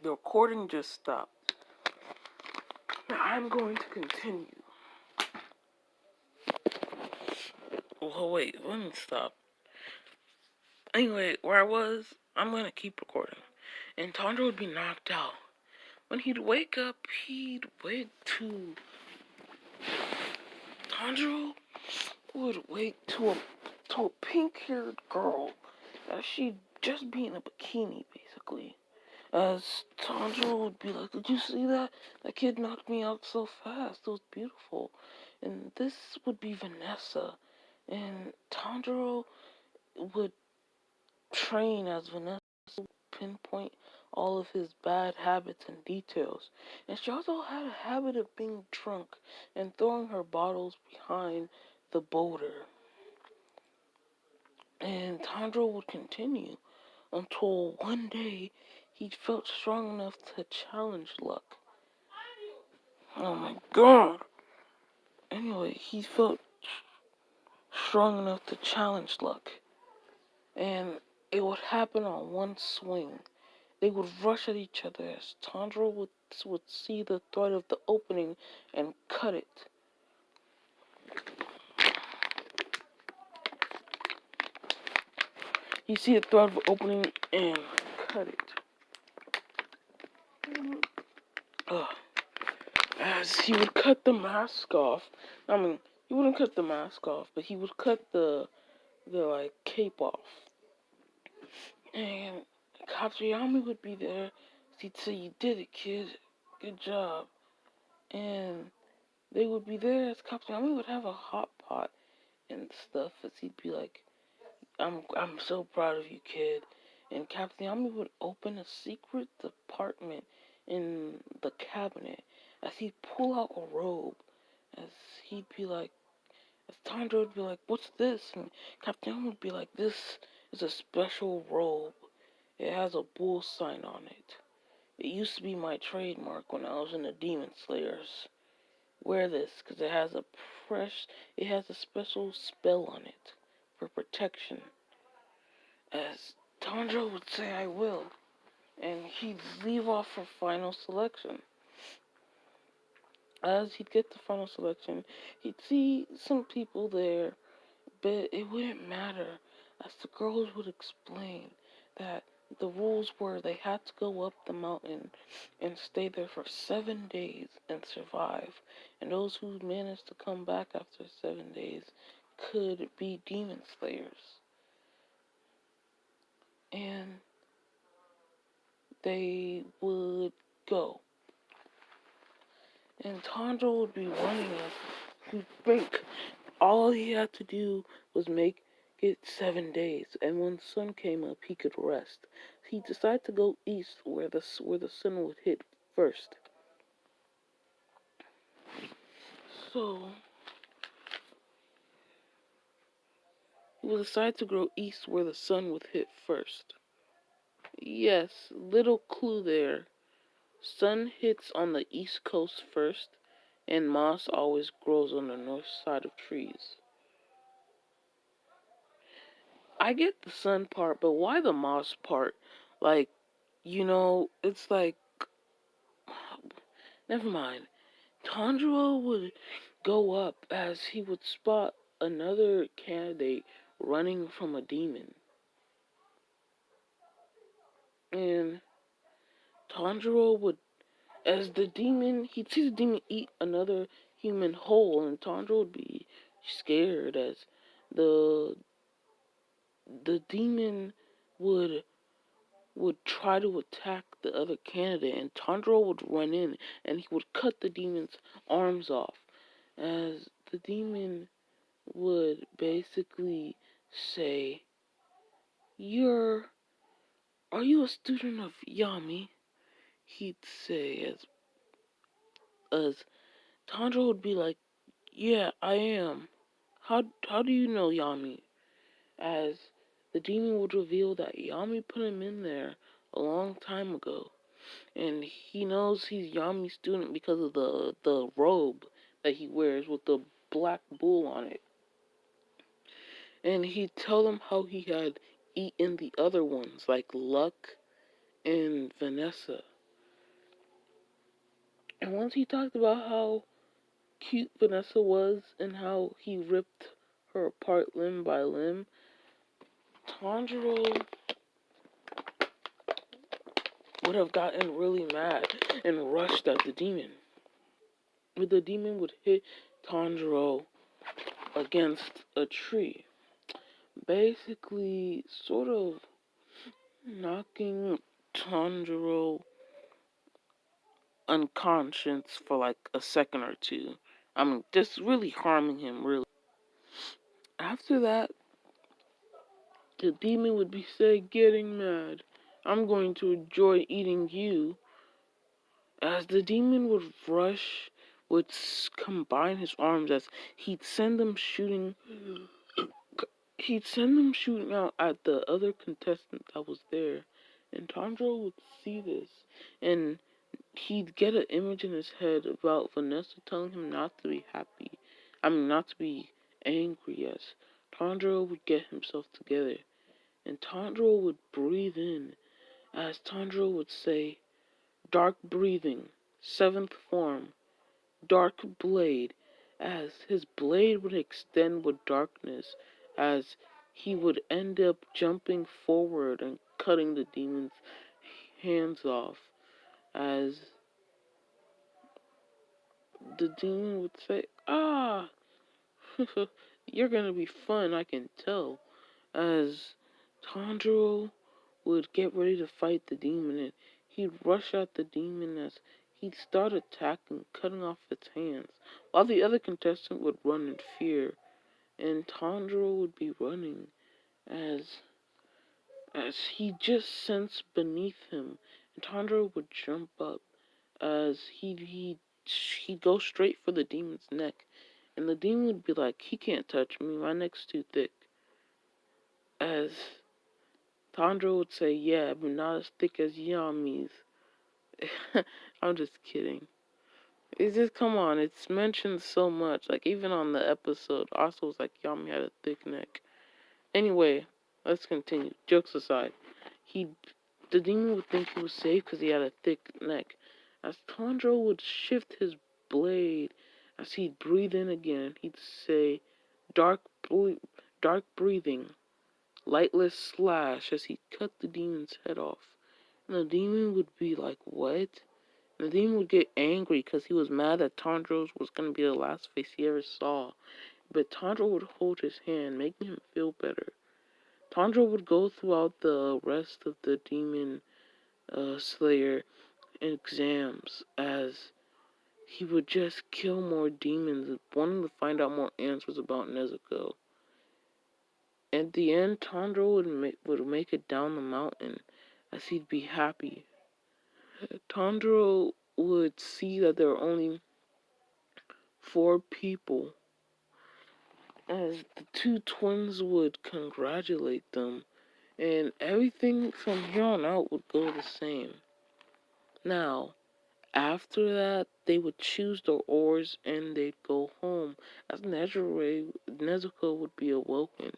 The recording just stopped. Now I'm going to continue. Oh, wait, let me stop. Anyway, where I was, I'm going to keep recording. And Tanjiro would be knocked out. When he'd wake up, he'd wake to... Tanjiro would wake to a pink-haired girl. She'd just be in a bikini, basically. As Tanjiro would be like, did you see that? That kid knocked me out so fast. It was beautiful. And this would be Vanessa. And Tanjiro would train as Vanessa, pinpoint all of his bad habits and details. And she also had a habit of being drunk and throwing her bottles behind the boulder. And Tanjiro would continue until one day he felt strong enough to challenge luck. Oh my god! Anyway, he felt strong enough to challenge luck. And it would happen on one swing. They would rush at each other as Tanjiro would see the thread of the opening and cut it. He'd see the thread of the opening and cut it. As he would cut the mask off. I mean, he wouldn't cut the mask off, but he would cut the cape off. And Katsuyami would be there. He'd say, you did it, kid. Good job. And they would be there as Katsuyami would have a hot pot and stuff. As he'd be like, I'm so proud of you, kid. And Katsuyami would open a secret department in the cabinet. As he'd pull out a robe. As he'd be like, as Tanjiro would be like, what's this? And Katsuyami would be like, this is a special robe. It has a bull sign on it. It used to be my trademark when I was in the Demon Slayers. Wear this, because it has a special spell on it for protection. As Tanjiro would say, I will. And he'd leave off for final selection. As he'd get to final selection, he'd see some people there, but it wouldn't matter, as the girls would explain that the rules were they had to go up the mountain and stay there for 7 days and survive. And those who managed to come back after 7 days could be demon slayers. And they would go. And Tanjiro would be running us. He'd think all he had to do was make it 7 days, and when the sun came up, he could rest. He decided to go east, where the sun would hit first. So he would decide to go east, where the sun would hit first. Yes, little clue there. Sun hits on the east coast first, and moss always grows on the north side of trees. I get the sun part, but why the moss part? Like, it's like... Never mind. Tanjiro would go up as he would spot another candidate running from a demon. And Tanjiro would, as the demon, he'd see the demon eat another human whole, and Tanjiro would be scared as the demon would try to attack the other candidate, and Tanjiro would run in and he would cut the demon's arms off, as the demon would basically say, are you a student of Yami? He'd say, as Tanjiro would be like, yeah, I am. How do you know Yami? As the demon would reveal that Yami put him in there a long time ago. And he knows he's Yami's student because of the robe that he wears with the black bull on it. And he'd tell them how he had eaten the other ones, like Luck and Vanessa. And once he talked about how cute Vanessa was and how he ripped her apart limb by limb, Tanjiro would have gotten really mad and rushed at the demon. But the demon would hit Tanjiro against a tree, basically sort of knocking Tanjiro unconscious for like a second or two. I mean, just really harming him, really. After that, the demon would be getting mad. I'm going to enjoy eating you. As the demon would rush, would combine his arms as he'd send them shooting. He'd send them shooting out at the other contestant that was there. And Tanjiro would see this. And he'd get an image in his head about Vanessa telling him not to be happy. I mean, not to be angry, yes. Tanjiro would get himself together. And Tanjiro would breathe in. As Tanjiro would say, dark breathing, seventh form, dark blade. As his blade would extend with darkness. As he would end up jumping forward and cutting the demon's hands off. As the demon would say, ah, you're gonna be fun, I can tell. As Tanjiro would get ready to fight the demon, and he'd rush at the demon as he'd start attacking, cutting off its hands, while the other contestant would run in fear, and Tanjiro would be running as he just sensed beneath him, and Tanjiro would jump up as he'd go straight for the demon's neck, and the demon would be like, he can't touch me, my neck's too thick. As Tanjiro would say, yeah, but not as thick as Yami's. I'm just kidding. It's just, come on, it's mentioned so much. Like, even on the episode, also was like, Yami had a thick neck. Anyway, let's continue. Jokes aside, the demon would think he was safe because he had a thick neck. As Tanjiro would shift his blade, as he'd breathe in again, he'd say, dark, dark breathing, lightless slash, as he cut the demon's head off. And the demon would be like, what? And the demon would get angry because he was mad that Tanjiro's was going to be the last face he ever saw. But Tanjiro would hold his hand, making him feel better. Tanjiro would go throughout the rest of the demon slayer exams as he would just kill more demons, wanting to find out more answers about Nezuko. At the end, Tanjiro would make it down the mountain as he'd be happy. Tanjiro would see that there were only 4 people, as the 2 twins would congratulate them, and everything from here on out would go the same. Now, after that, they would choose their oars and they'd go home, as Nezuko would be awoken,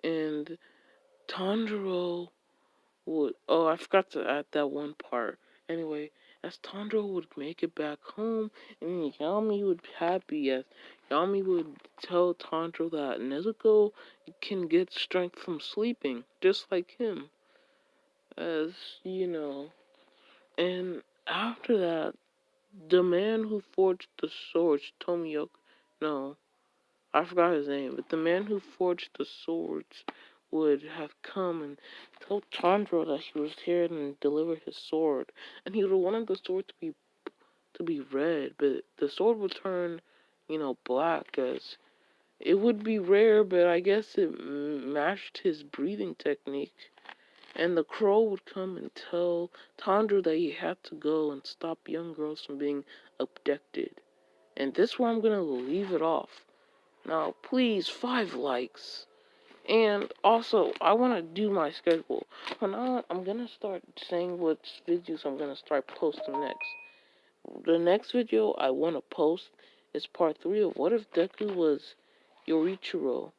and Tanjiro would... Oh, I forgot to add that one part. Anyway, as Tanjiro would make it back home, and Yami would be happy, as Yami would tell Tanjiro that Nezuko can get strength from sleeping, just like him, as you know. And after that, the man who forged the swords, Tomioka, no, I forgot his name, but the man who forged the swords would have come and tell Tanjiro that he was here and deliver his sword, and he would have wanted the sword to be red, but the sword would turn, black, as it would be rare, but I guess it matched his breathing technique. And the crow would come and tell Tanjiro that he had to go and stop young girls from being abducted. And this is where I'm gonna leave it off. Now, please, 5 likes. And also, I want to do my schedule. From now on, I'm gonna start saying what videos I'm gonna start posting next. The next video I want to post is part 3 of What If Deku Was Yorichiro?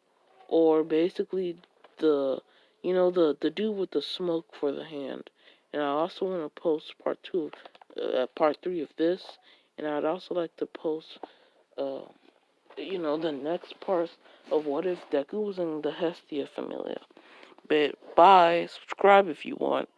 Or basically the dude with the smoke for the hand. And I also want to post part 3 of this, And I'd also like to post, the next parts of what if Deku was in the Hestia Familia. But bye, subscribe if you want.